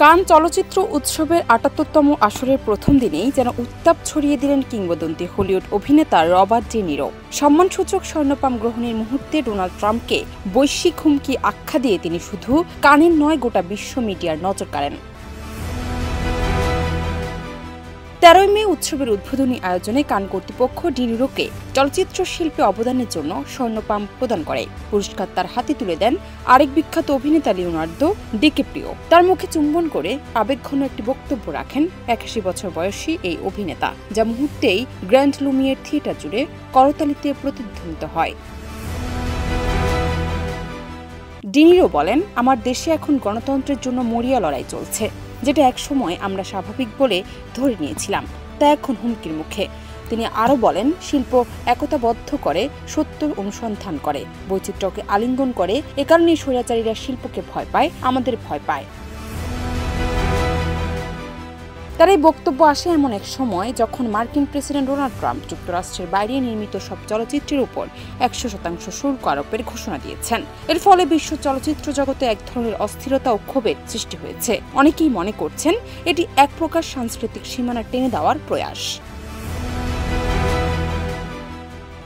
কান চলচ্চিত্র উৎসবের ৭৮তম আসরের প্রথম দিনেই যেন উত্তাপ ছড়িয়ে দিলেন কিংবদন্তি হলিউড অভিনেতা রবার্ট ডে নিরো। সম্মানসূচক স্বর্ণপাম গ্রহণের মুহূর্তে ডোনাল্ড ট্রাম্পকে বৈশ্বিক হুমকি আখ্যা দিয়ে তিনি শুধু কানের নয়, গোটা বিশ্ব মিডিয়ার নজর কাড়েন। ১৩ মে উৎসবের উদ্বোধনী আয়োজনে কান কর্তৃপক্ষ ডি নিরোকে চলচ্চিত্র শিল্পে অবদানের জন্য স্বর্ণপাম প্রদান করে। পুরস্কার তার হাতে তুলে দেন আরেক বিখ্যাত অভিনেতা লিওনার্দো ডিক্যাপ্রিও। তার মুখে চুম্বন করে আবেগঘন একটি বক্তব্য রাখেন ৮১ বছর বয়সী এই অভিনেতা, যা মুহূর্তেই গ্র্যান্ড লুমিয়ের থিয়েটার জুড়ে করতালিতে প্রতিধ্বনিত হয়। ডি নিরো বলেন, আমার দেশে এখন গণতন্ত্রের জন্য মরিয়া লড়াই চলছে, যেটা একসময় আমরা স্বাভাবিক বলে ধরে নিয়েছিলাম, তা এখন হুমকির মুখে। তিনি আরও বলেন, শিল্প একতাবদ্ধ করে, সত্য অনুসন্ধান করে, বৈচিত্র্যকে আলিঙ্গন করে। এ কারণেই স্বৈরাচারীরা শিল্পকে ভয় পায়, আমাদের ভয় পায়। তার এই বক্তব্য আসে এমন এক সময় যখন মার্কিন প্রেসিডেন্ট ডোনাল্ড ট্রাম্প যুক্তরাষ্ট্রের বাইরে নির্মিত সব চলচ্চিত্রের উপর ১০০% শুল্ক আরোপের ঘোষণা দিয়েছেন। এর ফলে বিশ্ব চলচ্চিত্র জগতে এক ধরনের অস্থিরতা ও ক্ষোভের সৃষ্টি হয়েছে। অনেকেই মনে করছেন এটি এক প্রকার সাংস্কৃতিক সীমানা টেনে দেওয়ার প্রয়াস।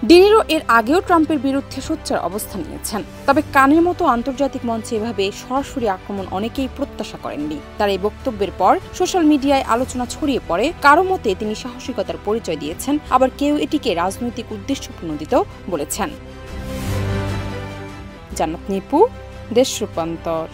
ডি নিরো এর আগেও ট্রাম্পের বিরুদ্ধে সোচ্চার অবস্থান নিয়েছেন, তবে কানের মতো আন্তর্জাতিক মঞ্চে এভাবে সরাসরি আক্রমণ অনেকেই প্রত্যাশা করেননি। তার এই বক্তব্যের পর সোশ্যাল মিডিয়ায় আলোচনা ছড়িয়ে পড়ে। কারো মতে তিনি সাহসিকতার পরিচয় দিয়েছেন, আবার কেউ এটিকে রাজনৈতিক উদ্দেশ্যপ্রণোদিত বলেছেন। জান্নাত নিপু, দেশ রূপান্তর।